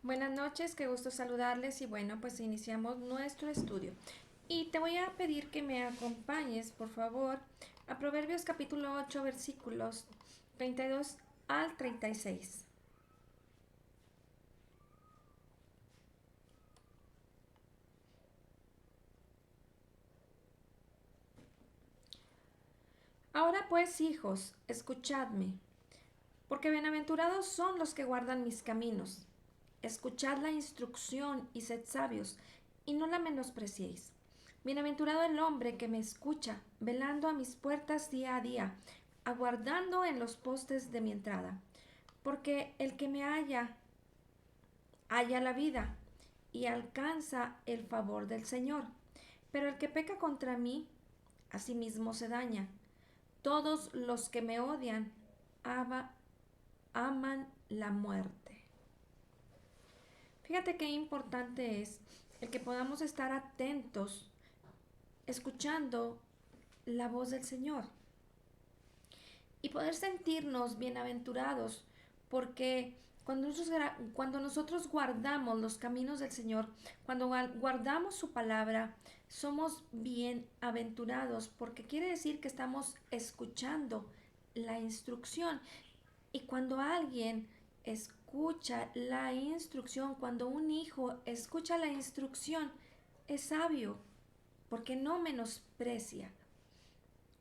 Buenas noches, qué gusto saludarles y bueno, pues iniciamos nuestro estudio. Y te voy a pedir que me acompañes, por favor, a Proverbios capítulo 8, versículos 32 al 36. Ahora pues, hijos, escuchadme, porque bienaventurados son los que guardan mis caminos. Escuchad la instrucción y sed sabios, y no la menospreciéis. Bienaventurado el hombre que me escucha, velando a mis puertas día a día, aguardando en los postes de mi entrada. Porque el que me halla la vida y alcanza el favor del Señor. Pero el que peca contra mí, a sí mismo se daña. Todos los que me odian aman la muerte. Fíjate qué importante es el que podamos estar atentos, escuchando la voz del Señor y poder sentirnos bienaventurados, porque cuando nosotros guardamos los caminos del Señor, cuando guardamos su palabra, somos bienaventurados, porque quiere decir que estamos escuchando la instrucción. Y cuando alguien escucha la instrucción, cuando un hijo escucha la instrucción, es sabio, porque no menosprecia,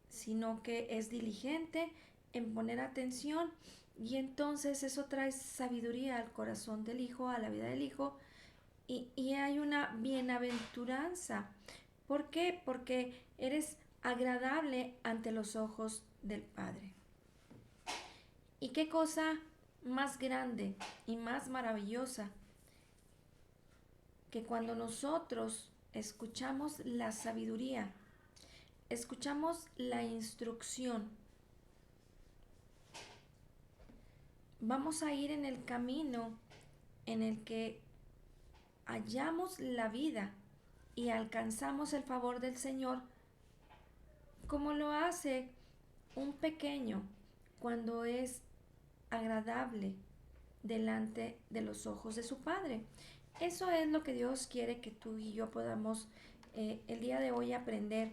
sino que es diligente en poner atención, y entonces eso trae sabiduría al corazón del hijo, a la vida del hijo, y hay una bienaventuranza. ¿Por qué? Porque eres agradable ante los ojos del Padre. ¿Y qué cosa más grande y más maravillosa que cuando nosotros escuchamos la sabiduría, escuchamos la instrucción, vamos a ir en el camino en el que hallamos la vida y alcanzamos el favor del Señor, como lo hace un pequeño cuando es agradable delante de los ojos de su Padre? Eso es lo que Dios quiere que tú y yo podamos el día de hoy aprender,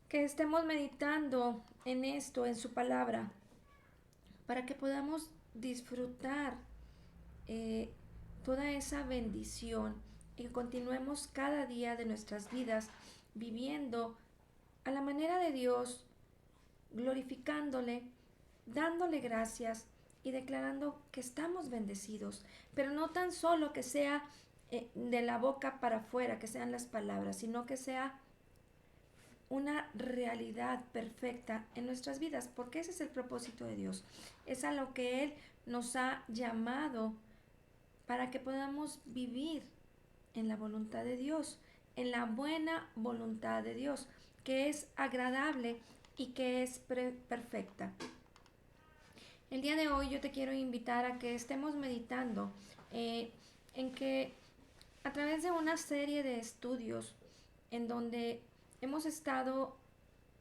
que estemos meditando en esto, en su palabra, para que podamos disfrutar eh, toda esa bendición y continuemos cada día de nuestras vidas viviendo a la manera de Dios, glorificándole, dándole gracias y declarando que estamos bendecidos, pero no tan solo que sea de la boca para afuera, que sean las palabras, sino que sea una realidad perfecta en nuestras vidas, porque ese es el propósito de Dios. Es a lo que Él nos ha llamado para que podamos vivir en la voluntad de Dios, en la buena voluntad de Dios, que es agradable y que es perfecta. El día de hoy yo te quiero invitar a que estemos meditando en que a través de una serie de estudios en donde hemos estado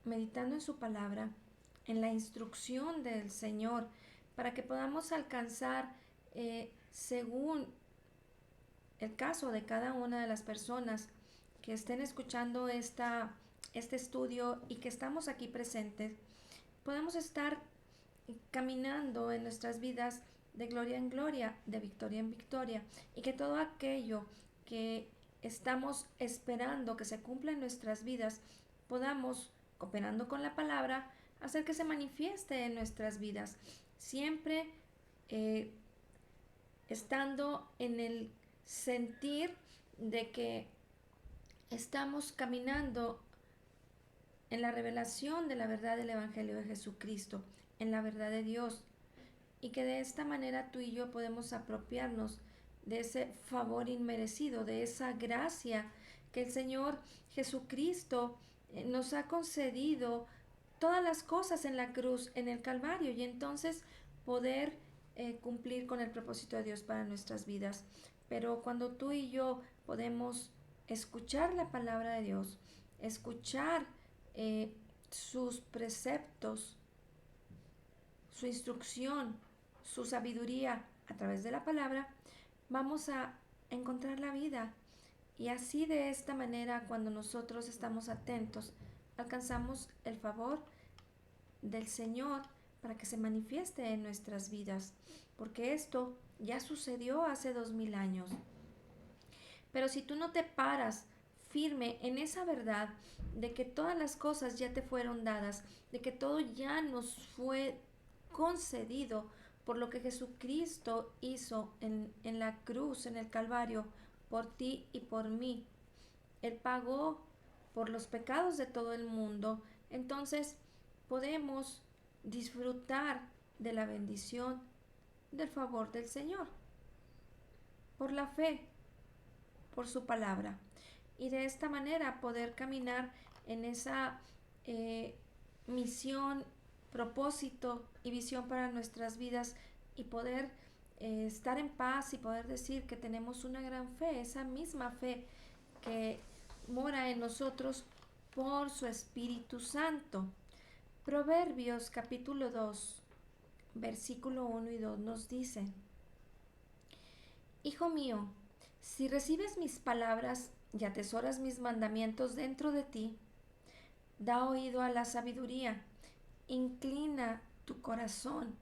meditando en su palabra, en la instrucción del Señor, para que podamos alcanzar según el caso de cada una de las personas que estén escuchando este estudio y que estamos aquí presentes, podemos estar caminando en nuestras vidas de gloria en gloria, de victoria en victoria, y que todo aquello que estamos esperando que se cumpla en nuestras vidas, podamos, cooperando con la palabra, hacer que se manifieste en nuestras vidas, siempre eh, estando en el sentir de que estamos caminando en la revelación de la verdad del Evangelio de Jesucristo, en la verdad de Dios, y que de esta manera tú y yo podemos apropiarnos de ese favor inmerecido, de esa gracia que el Señor Jesucristo nos ha concedido todas las cosas en la cruz, en el Calvario, y entonces poder cumplir con el propósito de Dios para nuestras vidas. Pero cuando tú y yo podemos escuchar la palabra de Dios, escuchar sus preceptos, su instrucción, su sabiduría a través de la palabra, vamos a encontrar la vida. Y así de esta manera, cuando nosotros estamos atentos, alcanzamos el favor del Señor para que se manifieste en nuestras vidas, porque esto ya sucedió hace 2000 años. Pero si tú no te paras firme en esa verdad de que todas las cosas ya te fueron dadas, de que todo ya nos fue concedido por lo que Jesucristo hizo en la cruz, en el Calvario, por ti y por mí. Él pagó por los pecados de todo el mundo. Entonces podemos disfrutar de la bendición del favor del Señor por la fe, por su palabra. Y de esta manera poder caminar en esa eh, misión, propósito y visión para nuestras vidas y poder estar en paz y poder decir que tenemos una gran fe, esa misma fe que mora en nosotros por su Espíritu Santo. Proverbios capítulo 2, versículo 1 y 2 nos dice: Hijo mío, si recibes mis palabras y atesoras mis mandamientos dentro de ti, da oído a la sabiduría, inclina tu corazón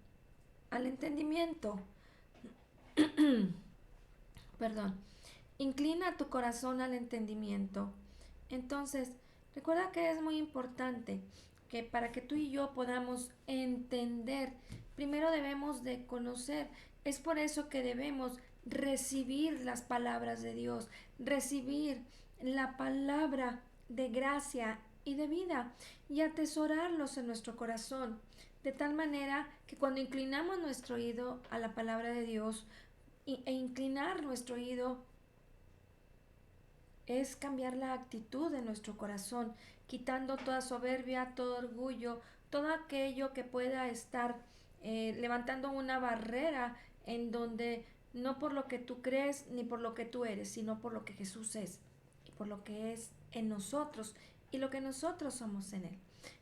al entendimiento. Perdón, inclina tu corazón al entendimiento. Entonces, recuerda que es muy importante que para que tú y yo podamos entender, primero debemos de conocer. Es por eso que debemos recibir las palabras de Dios, recibir la palabra de gracia y de vida y atesorarlos en nuestro corazón, de tal manera que cuando inclinamos nuestro oído a la palabra de Dios e inclinar nuestro oído es cambiar la actitud de nuestro corazón, quitando toda soberbia, todo orgullo, todo aquello que pueda estar levantando una barrera en donde no por lo que tú crees ni por lo que tú eres, sino por lo que Jesús es y por lo que es en nosotros y lo que nosotros somos en Él.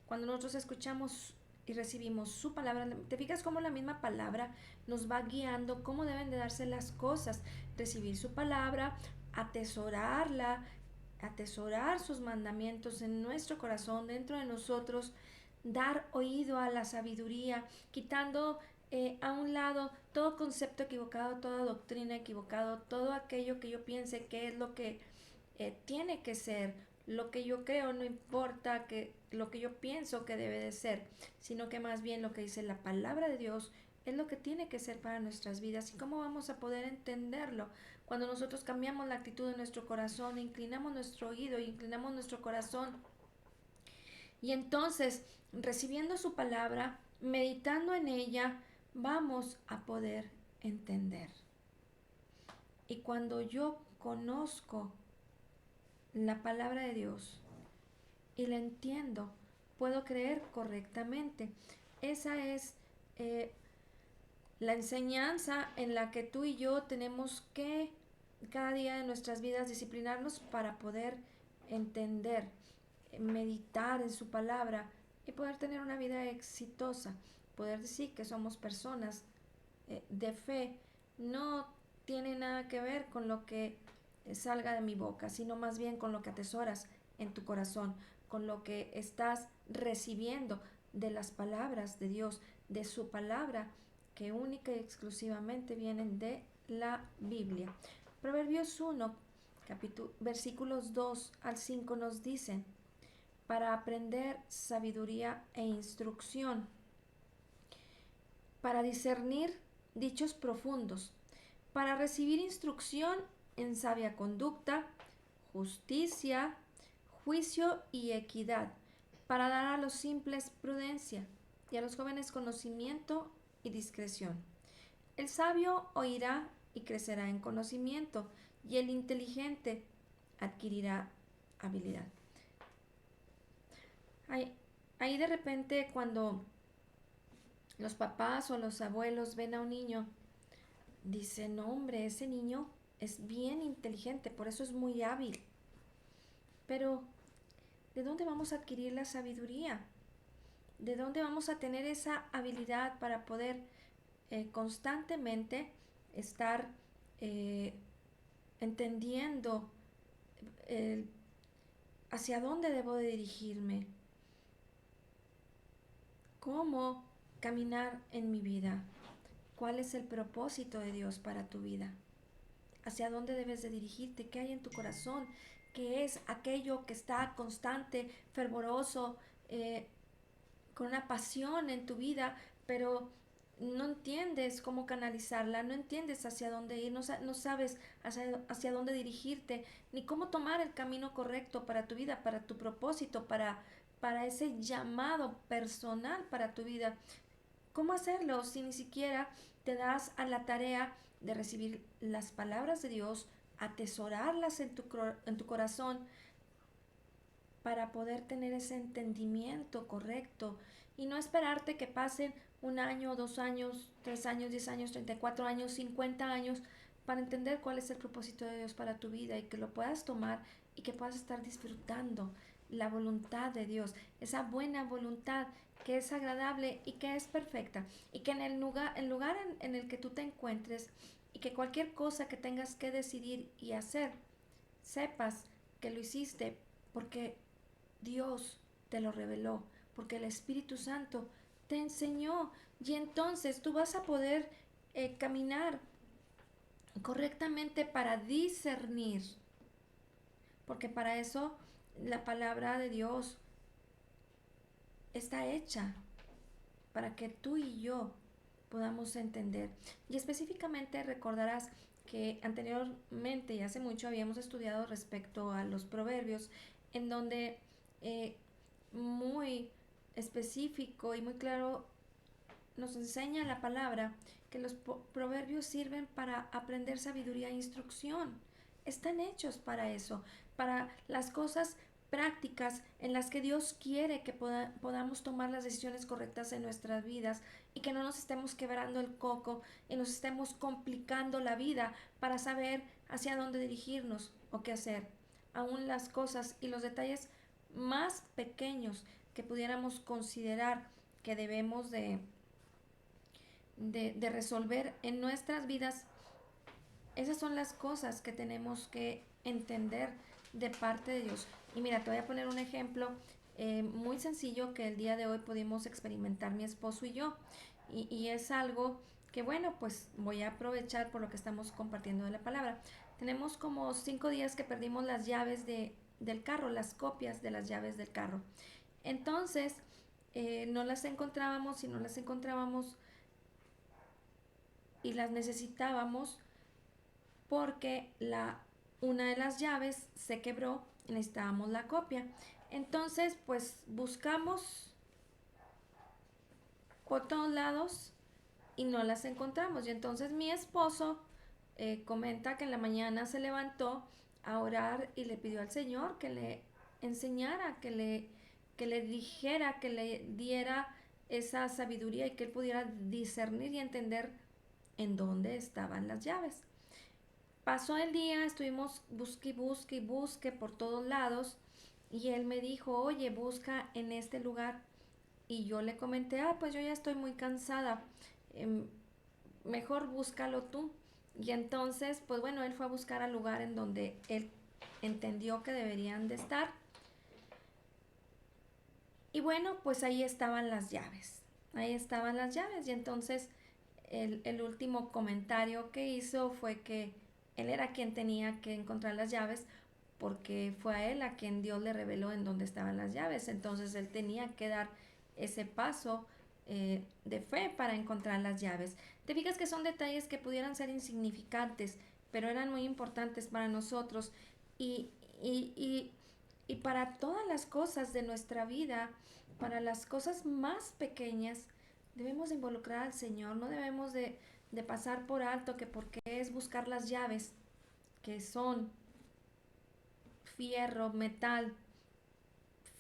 Cuando nosotros escuchamos y recibimos su palabra, te fijas cómo la misma palabra nos va guiando cómo deben de darse las cosas, recibir su palabra, atesorarla, atesorar sus mandamientos en nuestro corazón, dentro de nosotros, dar oído a la sabiduría, quitando a un lado todo concepto equivocado, toda doctrina equivocado, todo aquello que yo piense que es lo que tiene que ser, lo que yo creo, no importa que lo que yo pienso que debe de ser, sino que más bien lo que dice la palabra de Dios es lo que tiene que ser para nuestras vidas. ¿Y cómo vamos a poder entenderlo? Cuando nosotros cambiamos la actitud de nuestro corazón, inclinamos nuestro oído, inclinamos nuestro corazón y entonces, recibiendo su palabra, meditando en ella, vamos a poder entender. Y cuando yo conozco la palabra de Dios y la entiendo, puedo creer correctamente. Esa es la enseñanza en la que tú y yo tenemos que cada día de nuestras vidas disciplinarnos para poder entender, meditar en su palabra y poder tener una vida exitosa, poder decir que somos personas de fe. No tiene nada que ver con lo que salga de mi boca, sino más bien con lo que atesoras en tu corazón, con lo que estás recibiendo de las palabras de Dios, de su palabra, que única y exclusivamente vienen de la Biblia. Proverbios 1, versículos 2 al 5 nos dicen: para aprender sabiduría e instrucción, para discernir dichos profundos, para recibir instrucción en sabia conducta, justicia, juicio y equidad, para dar a los simples prudencia y a los jóvenes conocimiento y discreción. El sabio oirá y crecerá en conocimiento, y el inteligente adquirirá habilidad. Ahí de repente cuando los papás o los abuelos ven a un niño, dicen: no, hombre, ese niño es bien inteligente, por eso es muy hábil. Pero, ¿de dónde vamos a adquirir la sabiduría? ¿De dónde vamos a tener esa habilidad para poder constantemente estar eh, entendiendo el hacia dónde debo de dirigirme, cómo caminar en mi vida, cuál es el propósito de Dios para tu vida, hacia dónde debes de dirigirte, qué hay en tu corazón, qué es aquello que está constante, fervoroso, eh, con una pasión en tu vida, pero no entiendes cómo canalizarla, no entiendes hacia dónde ir, no sabes hacia dónde dirigirte, ni cómo tomar el camino correcto para tu vida, para tu propósito, para ese llamado personal para tu vida. ¿Cómo hacerlo si ni siquiera te das a la tarea de recibir las palabras de Dios, atesorarlas en tu corazón, para poder tener ese entendimiento correcto y no esperarte que pasen 1 año, 2 años, 3 años, 10 años, 34 años, 50 años para entender cuál es el propósito de Dios para tu vida y que lo puedas tomar y que puedas estar disfrutando la voluntad de Dios, esa buena voluntad que es agradable y que es perfecta y que en el lugar en el que tú te encuentres y que cualquier cosa que tengas que decidir y hacer, sepas que lo hiciste porque Dios te lo reveló, porque el Espíritu Santo te enseñó y entonces tú vas a poder caminar correctamente para discernir, porque para eso la palabra de Dios está hecha, para que tú y yo podamos entender. Y específicamente recordarás que anteriormente y hace mucho habíamos estudiado respecto a los proverbios, en donde eh, muy específico y muy claro nos enseña la palabra que los proverbios sirven para aprender sabiduría e instrucción. Están hechos para eso, para las cosas prácticas en las que Dios quiere que podamos tomar las decisiones correctas en nuestras vidas y que no nos estemos quebrando el coco y nos estemos complicando la vida para saber hacia dónde dirigirnos o qué hacer. Aún las cosas y los detalles más pequeños que pudiéramos considerar que debemos de resolver en nuestras vidas, esas son las cosas que tenemos que entender de parte de Dios. Y mira, te voy a poner un ejemplo muy sencillo que el día de hoy pudimos experimentar mi esposo y yo. Y es algo que, bueno, pues voy a aprovechar por lo que estamos compartiendo de la palabra. Tenemos como 5 días que perdimos las llaves del carro, las copias de las llaves del carro. Entonces, no las encontrábamos y no las encontrábamos y las necesitábamos porque una de las llaves se quebró y necesitábamos la copia. Entonces, pues buscamos por todos lados y no las encontramos. Y entonces mi esposo comenta que en la mañana se levantó a orar y le pidió al Señor que le enseñara, que le dijera, que le diera esa sabiduría y que él pudiera discernir y entender en dónde estaban las llaves. Pasó el día, estuvimos busque, busque y busque por todos lados y él me dijo, oye, busca en este lugar. Y yo le comenté, pues yo ya estoy muy cansada, em, mejor búscalo tú. Y entonces, pues bueno, él fue a buscar al lugar en donde él entendió que deberían de estar. Y bueno, pues ahí estaban las llaves. Ahí estaban las llaves. Y entonces el último comentario que hizo fue que él era quien tenía que encontrar las llaves porque fue a él a quien Dios le reveló en dónde estaban las llaves. Entonces él tenía que dar ese paso de fe para encontrar las llaves. Te fijas que son detalles que pudieran ser insignificantes, pero eran muy importantes para nosotros y, y, y, y para todas las cosas de nuestra vida, para las cosas más pequeñas, debemos involucrar al Señor, no debemos de pasar por alto que porque es buscar las llaves, que son fierro, metal,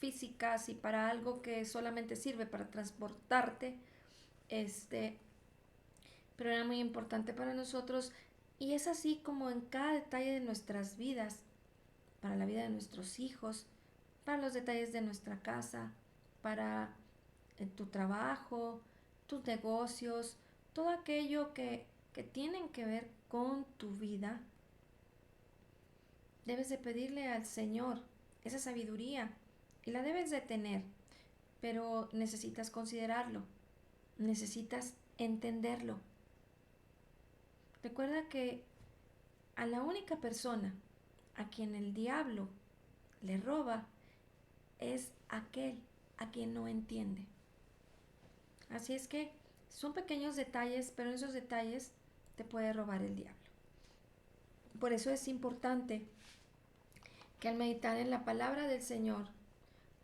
físicas y para algo que solamente sirve para transportarte, este, pero era muy importante para nosotros y es así como en cada detalle de nuestras vidas, para la vida de nuestros hijos, para los detalles de nuestra casa, para tu trabajo, tus negocios, todo aquello que tienen que ver con tu vida, debes de pedirle al Señor esa sabiduría y la debes de tener, pero necesitas considerarlo, necesitas entenderlo. Recuerda que a la única persona a quien el diablo le roba es aquel a quien no entiende. Así es que son pequeños detalles, pero en esos detalles te puede robar el diablo. Por eso es importante que al meditar en la palabra del Señor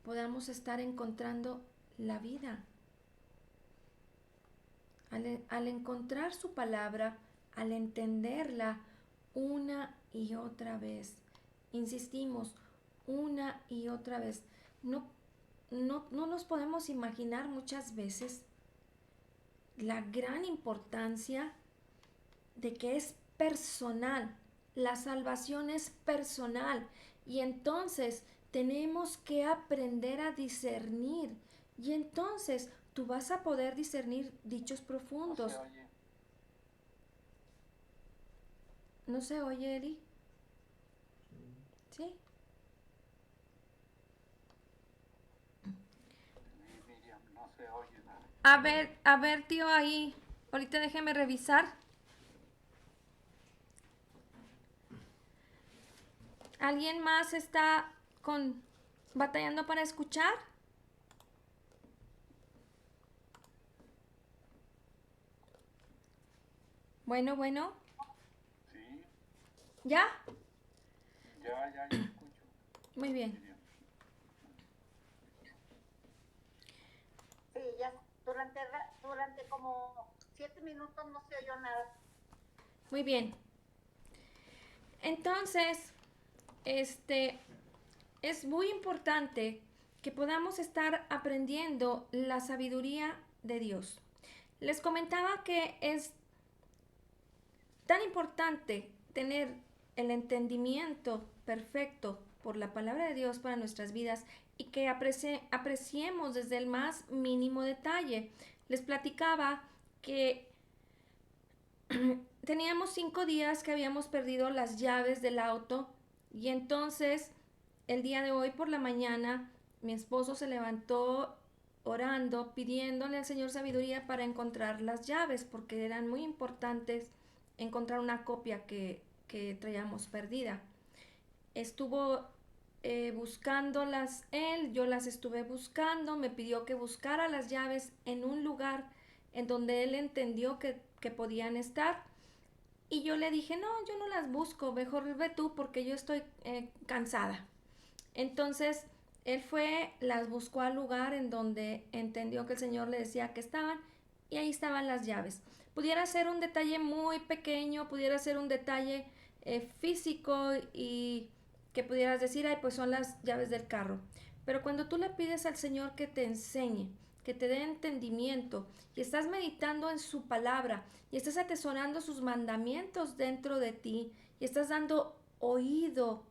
podamos estar encontrando la vida. Al encontrar su palabra, al entenderla una y otra vez, insistimos, una y otra vez, no nos podemos imaginar muchas veces la gran importancia de que es personal, la salvación es personal y entonces tenemos que aprender a discernir y entonces tú vas a poder discernir dichos profundos. ¿No se oye, Eli? ¿Sí? Miriam, no se oye nada. A ver, tío, ahí. Ahorita déjeme revisar. ¿Alguien más está batallando para escuchar? Bueno, bueno. Sí, ¿Ya? ya escucho. Muy bien. Miriam. Sí, ya durante como 7 minutos no se oyó nada. Muy bien. Entonces, es muy importante que podamos estar aprendiendo la sabiduría de Dios. Les comentaba que es tan importante tener el entendimiento perfecto por la palabra de Dios para nuestras vidas y que apreciemos desde el más mínimo detalle. Les platicaba que teníamos 5 días que habíamos perdido las llaves del auto y entonces el día de hoy por la mañana mi esposo se levantó orando, pidiéndole al Señor sabiduría para encontrar las llaves porque eran muy importantes encontrar una copia que traíamos perdida. Estuvo buscándolas él, yo las estuve buscando, me pidió que buscara las llaves en un lugar en donde él entendió que podían estar. Y yo le dije, no, yo no las busco, mejor ve tú porque yo estoy cansada. Entonces, él fue, las buscó al lugar en donde entendió que el Señor le decía que estaban y ahí estaban las llaves. Pudiera ser un detalle muy pequeño, pudiera ser un detalle físico y que pudieras decir, ay, pues son las llaves del carro. Pero cuando tú le pides al Señor que te enseñe, que te dé entendimiento y estás meditando en su palabra y estás atesorando sus mandamientos dentro de ti y estás dando oído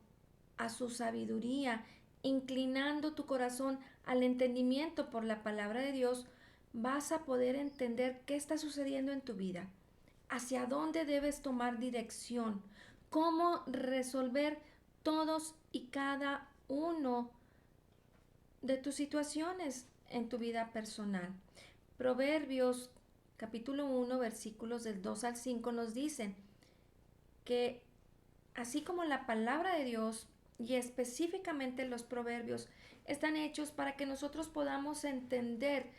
a su sabiduría, inclinando tu corazón al entendimiento por la palabra de Dios, vas a poder entender qué está sucediendo en tu vida, hacia dónde debes tomar dirección, cómo resolver todos y cada uno de tus situaciones en tu vida personal. Proverbios capítulo 1 versículos del 2 al 5 nos dicen que así como la palabra de Dios y específicamente los proverbios están hechos para que nosotros podamos entender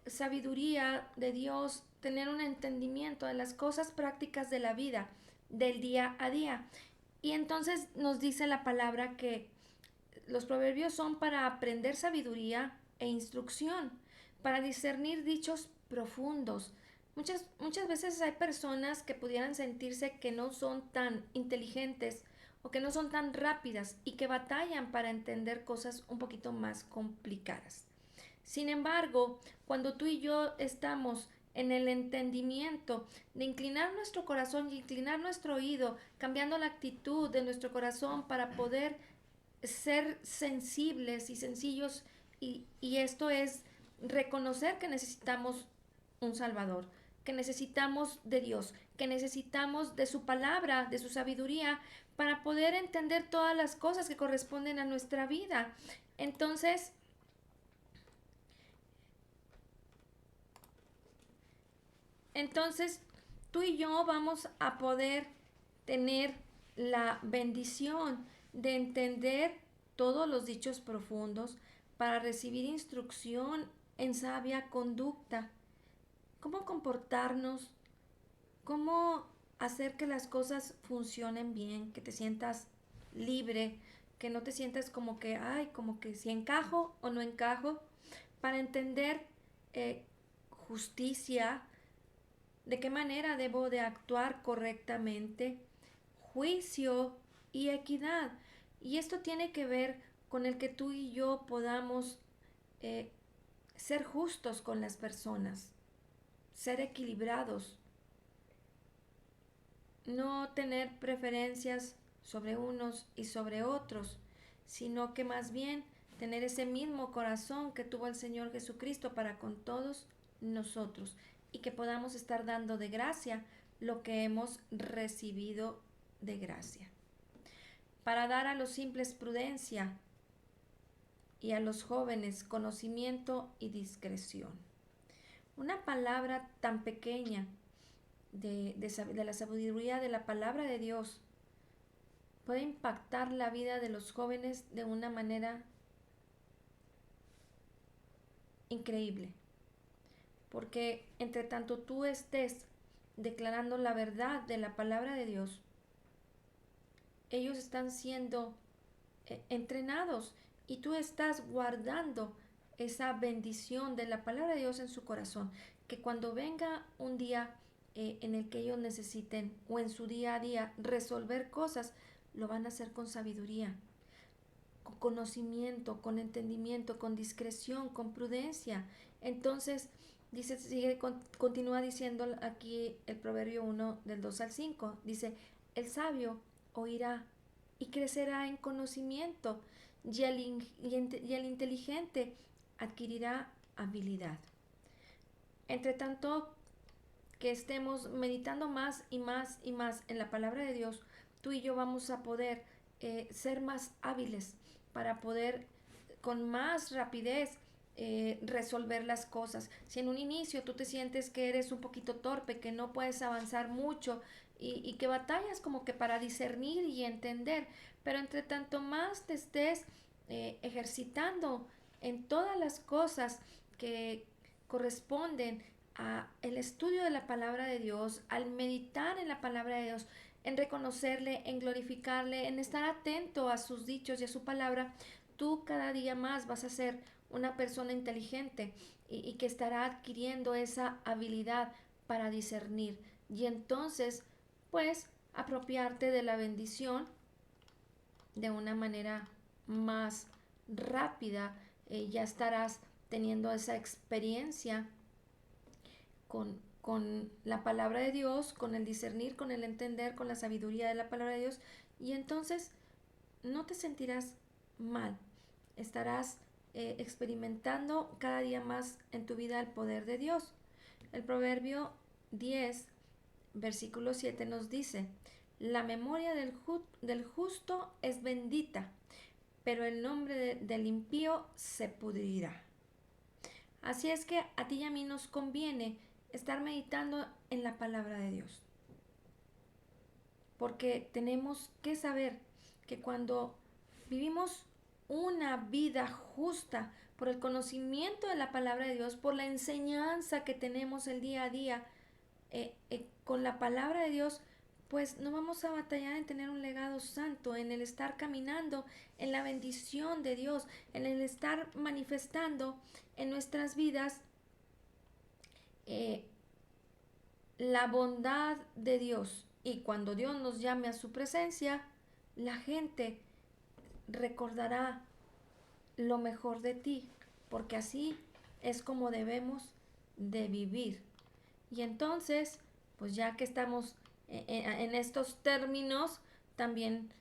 sabiduría de Dios, tener un entendimiento de las cosas prácticas de la vida, del día a día. Y entonces nos dice la palabra que los proverbios son para aprender sabiduría e instrucción, para discernir dichos profundos. Muchas veces hay personas que pudieran sentirse que no son tan inteligentes o que no son tan rápidas y que batallan para entender cosas un poquito más complicadas. Sin embargo, cuando tú y yo estamos en el entendimiento de inclinar nuestro corazón y inclinar nuestro oído, cambiando la actitud de nuestro corazón para poder ser sensibles y sencillos y esto es reconocer que necesitamos un Salvador, que necesitamos de Dios, que necesitamos de su palabra, de su sabiduría, para poder entender todas las cosas que corresponden a nuestra vida. Entonces, entonces tú y yo vamos a poder tener la bendición de entender todos los dichos profundos para recibir instrucción en sabia conducta, cómo comportarnos, cómo hacer que las cosas funcionen bien, que te sientas libre, que no te sientas como que, ay, como que si encajo o no encajo, para entender eh, justicia, de qué manera debo de actuar correctamente, juicio y equidad. Y esto tiene que ver con el que tú y yo podamos eh, ser justos con las personas, ser equilibrados, no tener preferencias sobre unos y sobre otros, sino que más bien tener ese mismo corazón que tuvo el Señor Jesucristo para con todos nosotros y que podamos estar dando de gracia lo que hemos recibido de gracia. Para dar a los simples prudencia y a los jóvenes conocimiento y discreción. Una palabra tan pequeña de la sabiduría de la palabra de Dios puede impactar la vida de los jóvenes de una manera increíble. Porque entre tanto tú estés declarando la verdad de la palabra de Dios, ellos están siendo entrenados y tú estás guardando esa bendición de la palabra de Dios en su corazón, que cuando venga un día en el que ellos necesiten o en su día a día resolver cosas, lo van a hacer con sabiduría, con conocimiento, con entendimiento, con discreción, con prudencia. Entonces, dice, continúa diciendo aquí el Proverbio 1 del 2 al 5, dice, el sabio oirá y crecerá en conocimiento, y el inteligente adquirirá habilidad. Entre tanto que estemos meditando más y más y más en la palabra de Dios, tú y yo vamos a poder ser más hábiles para poder con más rapidez resolver las cosas. Si en un inicio tú te sientes que eres un poquito torpe, que no puedes avanzar mucho y que batallas como que para discernir y entender, pero entre tanto más te estés ejercitando en todas las cosas que corresponden a el estudio de la palabra de Dios, al meditar en la palabra de Dios, en reconocerle, en glorificarle, en estar atento a sus dichos y a su palabra, tú cada día más vas a ser una persona inteligente y que estará adquiriendo esa habilidad para discernir y entonces pues apropiarte de la bendición de una manera más rápida. Ya estarás teniendo esa experiencia con la palabra de Dios, con el discernir, con el entender, con la sabiduría de la palabra de Dios y entonces no te sentirás mal, estarás experimentando cada día más en tu vida el poder de Dios. El Proverbio 10, versículo 7 nos dice, la memoria del justo es bendita, pero el nombre del impío se pudrirá. Así es que a ti y a mí nos conviene estar meditando en la palabra de Dios. Porque tenemos que saber que cuando vivimos una vida justa por el conocimiento de la palabra de Dios, por la enseñanza que tenemos el día a día con la palabra de Dios, pues no vamos a batallar en tener un legado santo, en el estar caminando en la bendición de Dios, en el estar manifestando en nuestras vidas eh, la bondad de Dios. Y cuando Dios nos llame a su presencia, la gente recordará lo mejor de ti, porque así es como debemos de vivir. Y entonces, pues ya que estamos en estos términos, también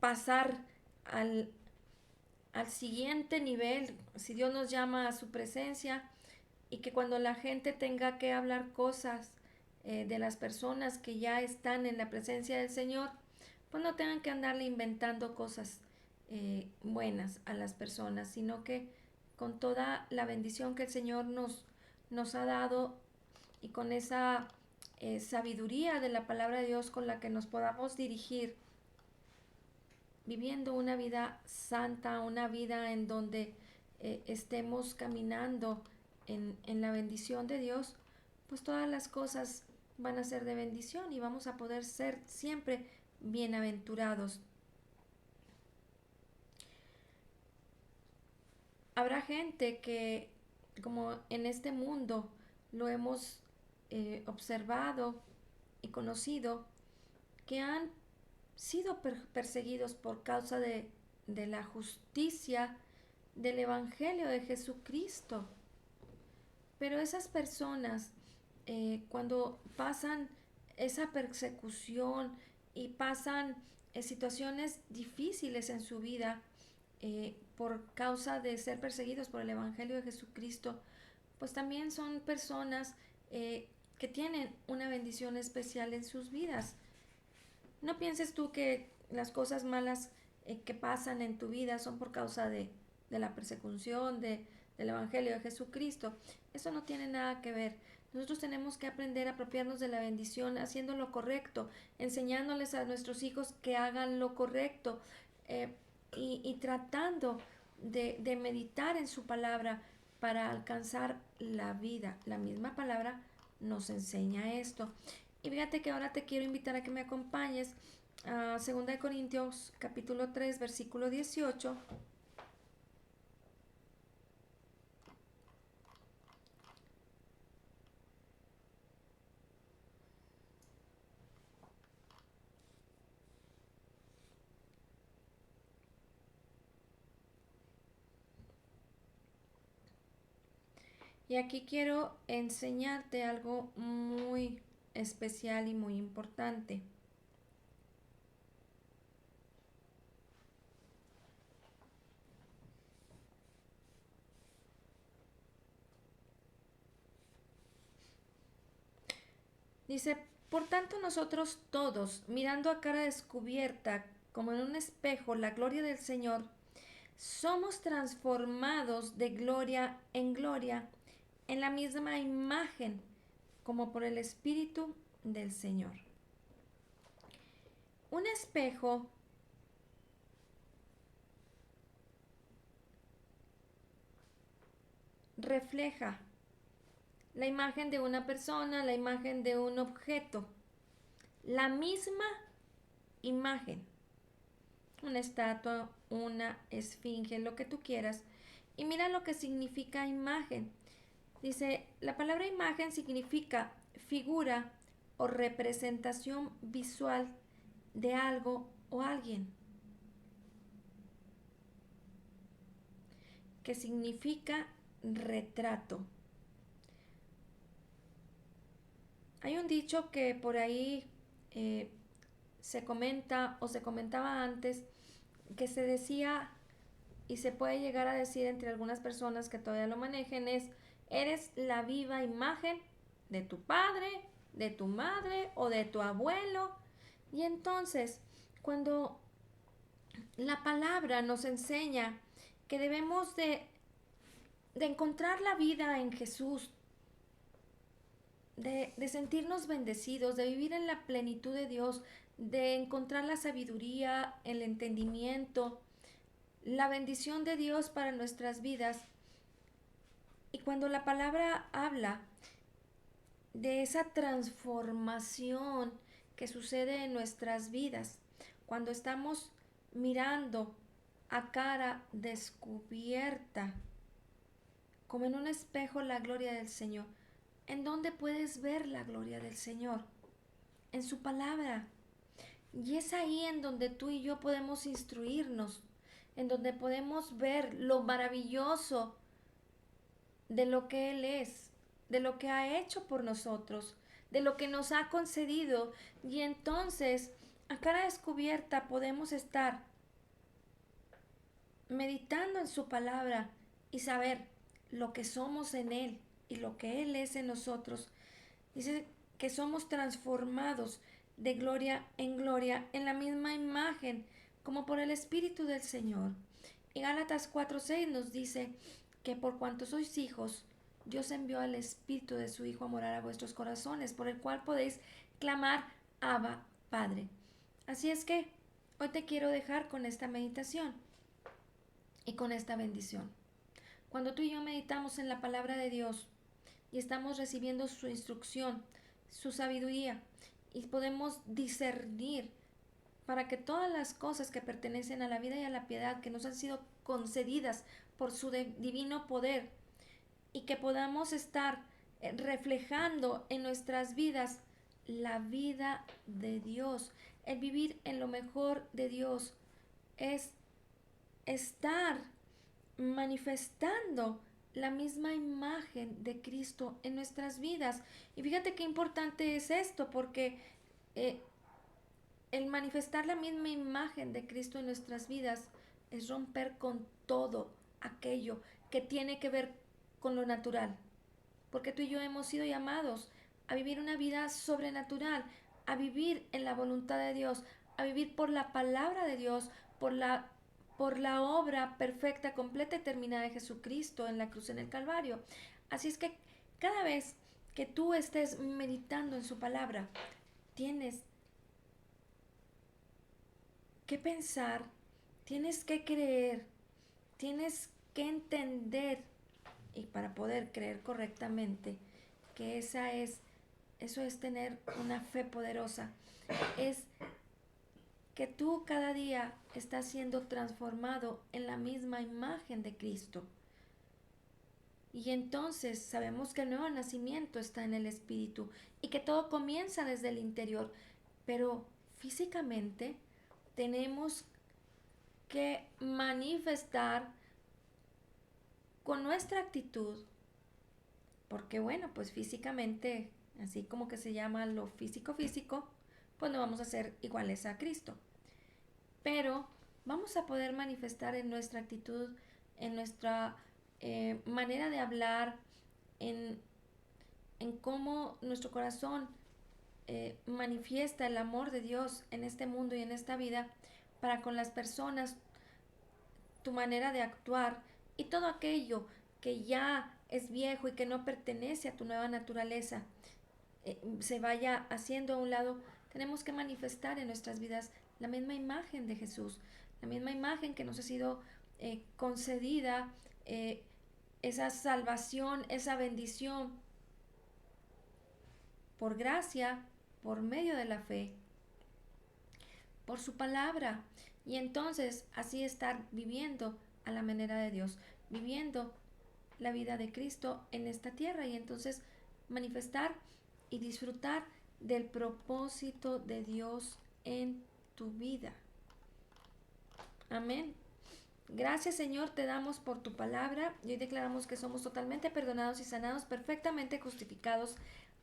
pasar al siguiente nivel, si Dios nos llama a su presencia y que cuando la gente tenga que hablar cosas de las personas que ya están en la presencia del Señor, pues no tengan que andarle inventando cosas buenas a las personas, sino que con toda la bendición que el Señor nos ha dado y con esa sabiduría de la palabra de Dios con la que nos podamos dirigir, viviendo una vida santa, una vida en donde estemos caminando en la bendición de Dios, pues todas las cosas van a ser de bendición y vamos a poder ser siempre bienaventurados. Habrá gente que, como en este mundo lo hemos observado y conocido, que han sido perseguidos por causa de la justicia del Evangelio de Jesucristo. Pero esas personas, cuando pasan esa persecución y pasan situaciones difíciles en su vida por causa de ser perseguidos por el Evangelio de Jesucristo, pues también son personas que tienen una bendición especial en sus vidas. No pienses tú que las cosas malas que pasan en tu vida son por causa de la persecución del Evangelio de Jesucristo. Eso no tiene nada que ver. Nosotros tenemos que aprender a apropiarnos de la bendición haciendo lo correcto, enseñándoles a nuestros hijos que hagan lo correcto y tratando de meditar en su palabra para alcanzar la vida. La misma palabra nos enseña esto. Y fíjate que ahora te quiero invitar a que me acompañes a 2 Corintios capítulo 3 versículo 18. Y aquí quiero enseñarte algo muy especial y muy importante. Dice, por tanto nosotros todos, mirando a cara descubierta, como en un espejo, la gloria del Señor, somos transformados de gloria en gloria en la misma imagen, como por el Espíritu del Señor. Un espejo refleja la imagen de una persona, la imagen de un objeto, la misma imagen, una estatua, una esfinge, lo que tú quieras. Y mira lo que significa imagen. Dice, la palabra imagen significa figura o representación visual de algo o alguien. Que significa retrato. Hay un dicho que por ahí se comenta o se comentaba antes, que se decía y se puede llegar a decir entre algunas personas que todavía lo manejen, es: eres la viva imagen de tu padre, de tu madre o de tu abuelo. Y entonces, cuando la palabra nos enseña que debemos de encontrar la vida en Jesús, de sentirnos bendecidos, de vivir en la plenitud de Dios, de encontrar la sabiduría, el entendimiento, la bendición de Dios para nuestras vidas. Y cuando la palabra habla de esa transformación que sucede en nuestras vidas, cuando estamos mirando a cara descubierta, como en un espejo, la gloria del Señor. ¿En dónde puedes ver la gloria del Señor? En su palabra. Y es ahí en donde tú y yo podemos instruirnos, en donde podemos ver lo maravilloso de lo que Él es, de lo que ha hecho por nosotros, de lo que nos ha concedido. Y entonces, a cara descubierta, podemos estar meditando en su palabra y saber lo que somos en Él, y lo que Él es en nosotros. Dice que somos transformados de gloria en la misma imagen como por el Espíritu del Señor. Y Gálatas 4:6 nos dice que por cuanto sois hijos, Dios envió al Espíritu de su Hijo a morar a vuestros corazones, por el cual podéis clamar Abba, Padre. Así es que hoy te quiero dejar con esta meditación y con esta bendición. Cuando tú y yo meditamos en la palabra de Dios y estamos recibiendo su instrucción, su sabiduría, y podemos discernir para que todas las cosas que pertenecen a la vida y a la piedad que nos han sido concedidas por su divino poder y que podamos estar reflejando en nuestras vidas la vida de Dios, el vivir en lo mejor de Dios, es estar manifestando la misma imagen de Cristo en nuestras vidas. Y fíjate qué importante es esto, porque el manifestar la misma imagen de Cristo en nuestras vidas es romper con todo aquello que tiene que ver con lo natural. Porque tú y yo hemos sido llamados a vivir una vida sobrenatural, a vivir en la voluntad de Dios, a vivir por la palabra de Dios, por la obra perfecta, completa y terminada de Jesucristo en la cruz en el Calvario. Así es que cada vez que tú estés meditando en su palabra, tienes que pensar, tienes que creer, tienes que entender, y para poder creer correctamente, que eso es tener una fe poderosa, es que tú cada día estás siendo transformado en la misma imagen de Cristo. Y entonces sabemos que el nuevo nacimiento está en el Espíritu y que todo comienza desde el interior, pero físicamente tenemos que manifestar con nuestra actitud, porque bueno, pues físicamente, así como que se llama lo físico físico, pues no vamos a ser iguales a Cristo, pero vamos a poder manifestar en nuestra actitud, en nuestra manera de hablar, en, en cómo nuestro corazón manifiesta el amor de Dios en este mundo y en esta vida para con las personas, tu manera de actuar y todo aquello que ya es viejo y que no pertenece a tu nueva naturaleza se vaya haciendo a un lado. Tenemos que manifestar en nuestras vidas la misma imagen de Jesús, la misma imagen que nos ha sido concedida, esa salvación, esa bendición por gracia, por medio de la fe, por su palabra. Y entonces así estar viviendo a la manera de Dios, viviendo la vida de Cristo en esta tierra y entonces manifestar y disfrutar del propósito de Dios en tu vida. Amén. Gracias, Señor, te damos por tu palabra y hoy declaramos que somos totalmente perdonados y sanados, perfectamente justificados,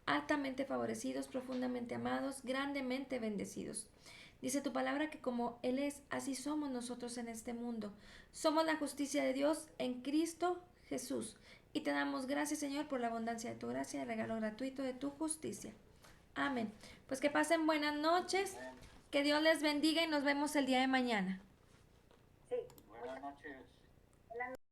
altamente favorecidos, profundamente amados, grandemente bendecidos. Dice tu palabra que como Él es, así somos nosotros en este mundo. Somos la justicia de Dios en Cristo Jesús. Y te damos gracias, Señor, por la abundancia de tu gracia y el regalo gratuito de tu justicia. Amén. Pues que pasen buenas noches, que Dios les bendiga y nos vemos el día de mañana. Sí. Buenas noches.